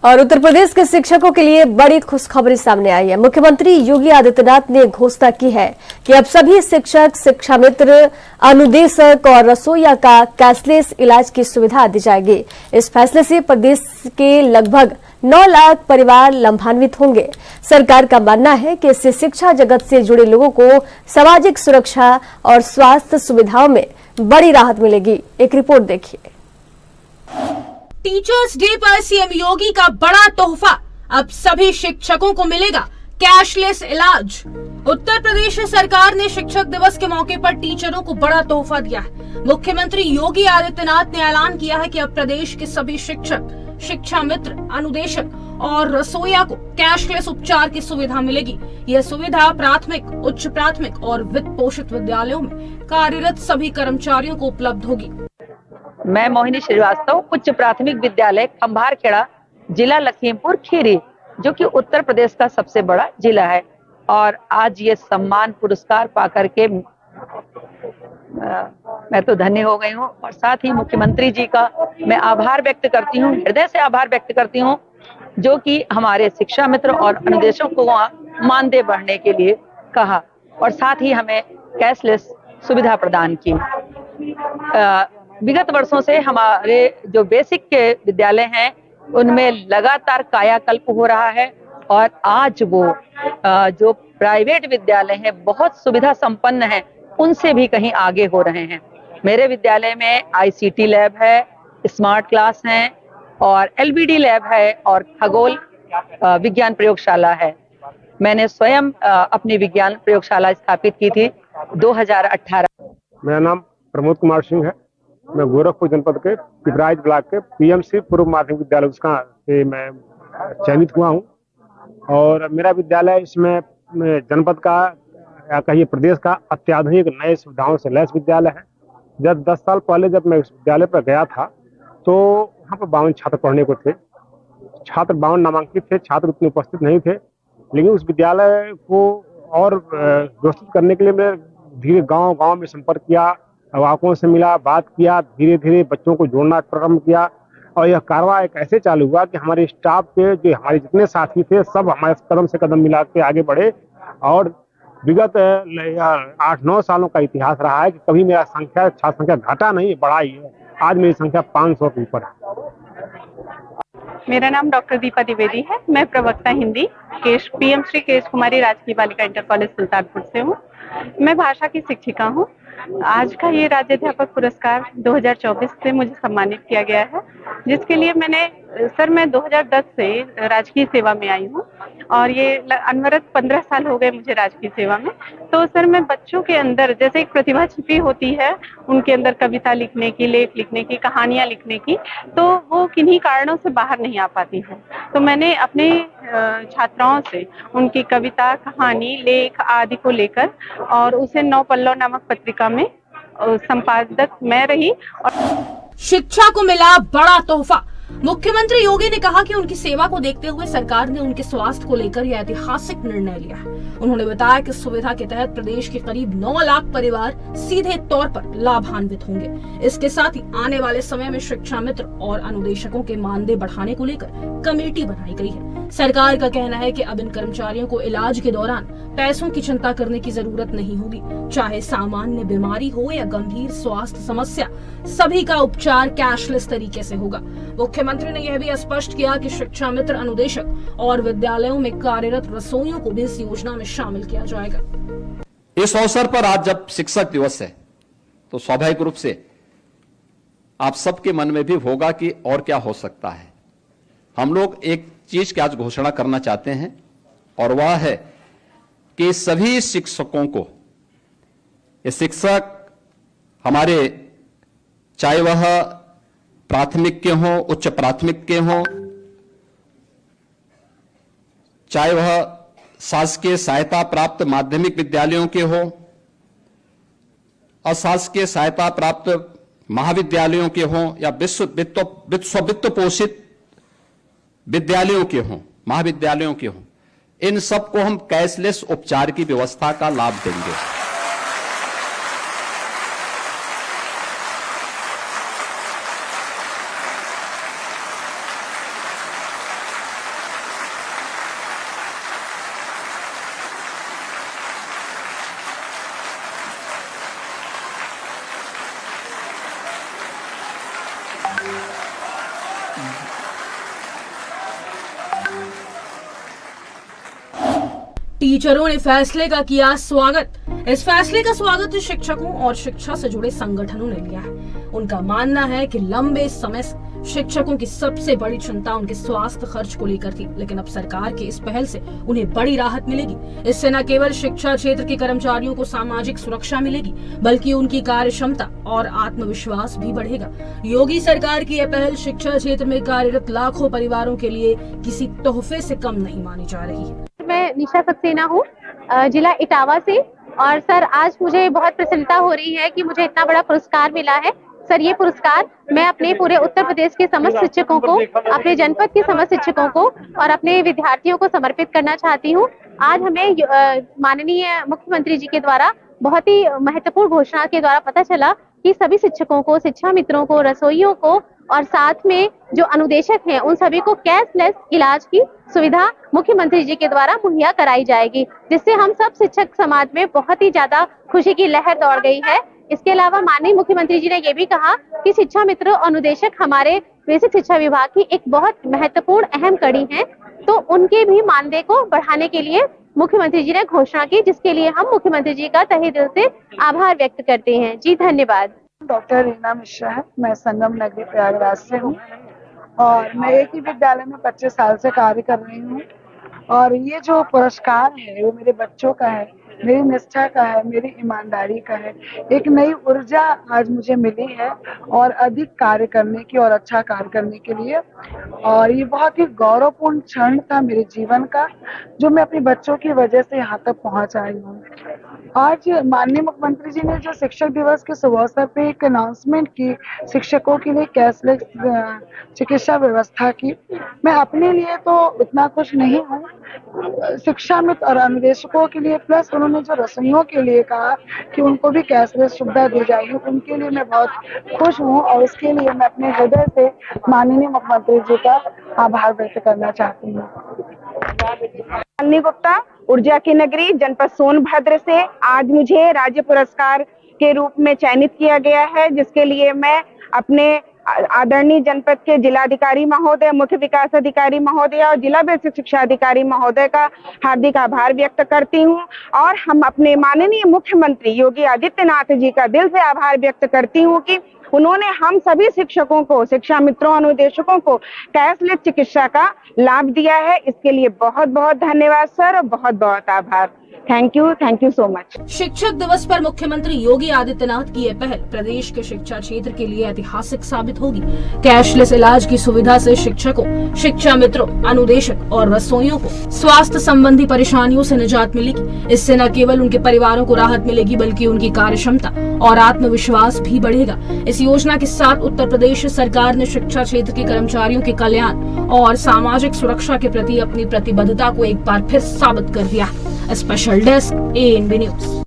और उत्तर प्रदेश के शिक्षकों के लिए बड़ी खुशखबरी सामने आई है। मुख्यमंत्री योगी आदित्यनाथ ने घोषणा की है कि अब सभी शिक्षक, शिक्षा मित्र, अनुदेशक और रसोइया का कैशलेस इलाज की सुविधा दी जाएगी। इस फैसले से प्रदेश के लगभग 9 लाख परिवार लाभान्वित होंगे। सरकार का मानना है कि इससे शिक्षा जगत से जुड़े लोगों को सामाजिक सुरक्षा और स्वास्थ्य सुविधाओं में बड़ी राहत मिलेगी। एक रिपोर्ट देखिए। टीचर्स डे पर सीएम योगी का बड़ा तोहफा, अब सभी शिक्षकों को मिलेगा कैशलेस इलाज। उत्तर प्रदेश सरकार ने शिक्षक दिवस के मौके पर टीचरों को बड़ा तोहफा दिया है। मुख्यमंत्री योगी आदित्यनाथ ने ऐलान किया है कि अब प्रदेश के सभी शिक्षक, शिक्षा मित्र, अनुदेशक और रसोइया को कैशलेस उपचार की सुविधा मिलेगी। यह सुविधा प्राथमिक, उच्च प्राथमिक और वित्त पोषित विद्यालयों में कार्यरत सभी कर्मचारियों को उपलब्ध होगी। मैं मोहिनी श्रीवास्तव, उच्च प्राथमिक विद्यालय खंभारखेड़ा, जिला लखीमपुर खीरी, जो कि उत्तर प्रदेश का सबसे बड़ा जिला है। और आज ये सम्मान पुरस्कार पाकर के मैं तो धन्य हो गई हूँ। और साथ ही मुख्यमंत्री जी का मैं आभार व्यक्त करती हूँ, हृदय से आभार व्यक्त करती हूँ, जो कि हमारे शिक्षा मित्र और अनुदेशकों को मानदेय बढ़ने के लिए कहा और साथ ही हमें कैशलेस सुविधा प्रदान की। विगत वर्षों से हमारे जो बेसिक के विद्यालय हैं उनमें लगातार कायाकल्प हो रहा है और आज वो जो प्राइवेट विद्यालय हैं बहुत सुविधा संपन्न हैं, उनसे भी कहीं आगे हो रहे हैं। मेरे विद्यालय में आईसीटी लैब है, स्मार्ट क्लास हैं और एलबीडी लैब है और खगोल विज्ञान प्रयोगशाला है। मैंने स्वयं अपनी विज्ञान प्रयोगशाला स्थापित की थी 2018। मेरा नाम प्रमोद कुमार सिंह है। मैं गोरखपुर जनपद के पिपराइच ब्लॉक के पीएमसी पूर्व माध्यमिक विद्यालय उसका से मैं चयनित हुआ हूं और मेरा विद्यालय इसमें जनपद का या कहिए प्रदेश का अत्याधुनिक नए सुविधाओं से लैस विद्यालय है। जब 10 साल पहले जब मैं इस विद्यालय पर गया था तो वहाँ पर 52 छात्र पढ़ने को थे। छात्र 52 नामांकित थे, छात्र उतने उपस्थित नहीं थे। लेकिन उस विद्यालय को और व्यवस्थित करने के लिए मैं धीरे गांव में संपर्क किया, अभिभावकों से मिला, बात किया, धीरे धीरे बच्चों को जोड़ना प्रारंभ किया और यह कार्रवाई एक ऐसे चालू हुआ कि हमारे स्टाफ के जो हमारे जितने साथी थे सब हमारे कदम से कदम मिला के आगे बढ़े और विगत 8-9 सालों का इतिहास रहा है कि कभी मेरा छात्र संख्या घटा नहीं, बढ़ा ही है। आज मेरी संख्या 500 के ऊपर है। मेरा नाम डॉक्टर दीपा द्विवेदी है। मैं प्रवक्ता हिंदी पीएम श्री केश कुमारी राजकीय बालिका इंटर कॉलेज सुल्तानपुर से हूँ। मैं भाषा की शिक्षिका हूँ। आज का ये राज्याध्यापक पुरस्कार 2024 से मुझे सम्मानित किया गया है, जिसके लिए मैं 2010 से राजकीय सेवा में आई हूँ और ये अनवरत 15 साल हो गए मुझे राजकीय सेवा में। तो सर मैं बच्चों के अंदर जैसे एक प्रतिभा छिपी होती है, उनके अंदर कविता लिखने की, लेख लिखने की, कहानियां लिखने की, तो वो किन्हीं कारणों से बाहर नहीं आ पाती है। तो मैंने अपने छात्राओं से उनकी कविता, कहानी, लेख आदि को लेकर और उसे 9 पल्लव नामक पत्रिका में संपादक मैं रही। और शिक्षा को मिला बड़ा तोहफा। मुख्यमंत्री योगी ने कहा कि उनकी सेवा को देखते हुए सरकार ने उनके स्वास्थ्य को लेकर यह ऐतिहासिक निर्णय लिया है। उन्होंने बताया कि सुविधा के तहत प्रदेश के करीब 9 लाख परिवार सीधे तौर पर लाभान्वित होंगे। इसके साथ ही आने वाले समय में शिक्षा मित्र और अनुदेशकों के मानदेय बढ़ाने को लेकर कमेटी बनाई गई है। सरकार का कहना है कि अब इन कर्मचारियों को इलाज के दौरान पैसों की चिंता करने की जरूरत नहीं होगी। चाहे सामान्य बीमारी हो या गंभीर स्वास्थ्य समस्या, सभी का उपचार कैशलेस तरीके से होगा। मुख्यमंत्री ने यह भी स्पष्ट किया कि शिक्षा मित्र, अनुदेशक और विद्यालयों में कार्यरत रसोइयों को भी इस योजना में शामिल किया जाएगा। इस अवसर पर आज जब शिक्षक दिवस है तो स्वाभाविक रूप से आप सबके मन में भी होगा कि और क्या हो सकता है। हम लोग एक चीज की आज घोषणा करना चाहते हैं और वह है कि सभी शिक्षकों को, ये शिक्षक हमारे चाहे वह प्राथमिक के हों, उच्च प्राथमिक के हों, चाहे वह शासकीय सहायता प्राप्त माध्यमिक विद्यालयों के हों, अशासकीय सहायता प्राप्त महाविद्यालयों के हों या वित्त पोषित विद्यालयों के हों, महाविद्यालयों के हों, इन सबको हम कैशलेस उपचार की व्यवस्था का लाभ देंगे। टीचरों ने फैसले का किया स्वागत। इस फैसले का स्वागत शिक्षकों और शिक्षा से जुड़े संगठनों ने लिया है। उनका मानना है कि लंबे समय से शिक्षकों की सबसे बड़ी चिंता उनके स्वास्थ्य खर्च को लेकर थी, लेकिन अब सरकार की इस पहल से उन्हें बड़ी राहत मिलेगी। इससे न केवल शिक्षा क्षेत्र के कर्मचारियों को सामाजिक सुरक्षा मिलेगी, बल्कि उनकी कार्य क्षमता और आत्मविश्वास भी बढ़ेगा। योगी सरकार की यह पहल शिक्षा क्षेत्र में कार्यरत लाखों परिवारों के लिए किसी तोहफे से कम नहीं मानी जा रही है। मैं निशा सक्सेना हूँ, जिला इटावा से। और सर, आज मुझे बहुत प्रसन्नता हो रही है कि मुझे इतना बड़ा पुरस्कार मिला है। सर, ये पुरस्कार मैं अपने पूरे उत्तर प्रदेश के समस्त शिक्षकों को, अपने जनपद के समस्त शिक्षकों को और अपने विद्यार्थियों को समर्पित करना चाहती हूँ। आज हमें माननीय मुख्यमंत्री जी के द्वारा बहुत ही महत्वपूर्ण घोषणा के द्वारा पता चला कि सभी शिक्षकों को, शिक्षा मित्रों को, रसोइयों को और साथ में जो अनुदेशक हैं उन सभी को कैशलेस इलाज की सुविधा मुख्यमंत्री जी के द्वारा मुहैया कराई जाएगी, जिससे हम सब शिक्षक समाज में बहुत ही ज्यादा खुशी की लहर दौड़ गई है। इसके अलावा माननीय मुख्यमंत्री जी ने ये भी कहा कि शिक्षा मित्र और अनुदेशक हमारे बेसिक शिक्षा विभाग की एक बहुत महत्वपूर्ण अहम कड़ी है, तो उनके भी मानदेय को बढ़ाने के लिए मुख्यमंत्री जी ने घोषणा की, जिसके लिए हम मुख्यमंत्री जी का तहे दिल से आभार व्यक्त करते हैं। जी धन्यवाद। डॉक्टर रीना मिश्रा है, मैं संगम नगरी प्रयागराज से हूँ और मैं एक ही विद्यालय में 25 साल से कार्य कर रही हूँ। और ये जो पुरस्कार है वो मेरे बच्चों का है, मेरी निष्ठा का है, मेरी ईमानदारी का है। एक नई ऊर्जा आज मुझे मिली है और अधिक कार्य करने की और अच्छा कार्य करने के लिए। और ये बहुत ही गौरवपूर्ण क्षण था मेरे जीवन का, जो मैं अपने बच्चों की वजह से यहाँ तक पहुँच आई हूँ। आज माननीय मुख्यमंत्री जी ने जो शिक्षक दिवस के शुभ अवसर पे एक अनाउंसमेंट की, शिक्षकों के लिए कैशलेस चिकित्सा व्यवस्था की, मैं अपने लिए तो उतना खुश नहीं हूँ, शिक्षा मित्र और अनुदेशकों के लिए, प्लस उन्होंने जो रसोइयों के लिए कहा कि उनको भी कैशलेस सुविधा दी जाएगी, उनके लिए मैं बहुत खुश हूँ। और उसके लिए मैं अपने हृदय से माननीय मुख्यमंत्री जी का आभार व्यक्त करना चाहती हूँ। शालिनी गुप्ता, ऊर्जा की नगरी, जनपद सोनभद्र से। आज मुझे राज्य पुरस्कार के रूप में चयनित किया गया है, जिसके लिए मैं अपने आदरणीय जनपद के जिलाधिकारी महोदय, मुख्य विकास अधिकारी महोदय और जिला बेसिक शिक्षा अधिकारी महोदय का हार्दिक आभार व्यक्त करती हूं। और हम अपने माननीय मुख्यमंत्री योगी आदित्यनाथ जी का दिल से आभार व्यक्त करती हूं कि उन्होंने हम सभी शिक्षकों को, शिक्षा मित्रों, अनुदेशकों को कैशलेस चिकित्सा का लाभ दिया है। इसके लिए बहुत बहुत धन्यवाद सर और बहुत बहुत आभार। Thank you so much. शिक्षक दिवस पर मुख्यमंत्री योगी आदित्यनाथ की यह पहल प्रदेश के शिक्षा क्षेत्र के लिए ऐतिहासिक साबित होगी। कैशलेस इलाज की सुविधा से शिक्षकों, शिक्षा मित्रों, अनुदेशक और रसोइयों को स्वास्थ्य संबंधी परेशानियों से निजात मिलेगी। इससे न केवल उनके परिवारों को राहत मिलेगी, बल्कि उनकी कार्य क्षमता और आत्मविश्वास भी बढ़ेगा। इस योजना के साथ उत्तर प्रदेश सरकार ने शिक्षा क्षेत्र के कर्मचारियों के कल्याण और सामाजिक सुरक्षा के प्रति अपनी प्रतिबद्धता को एक बार फिर साबित कर दिया। Special desk ANB news.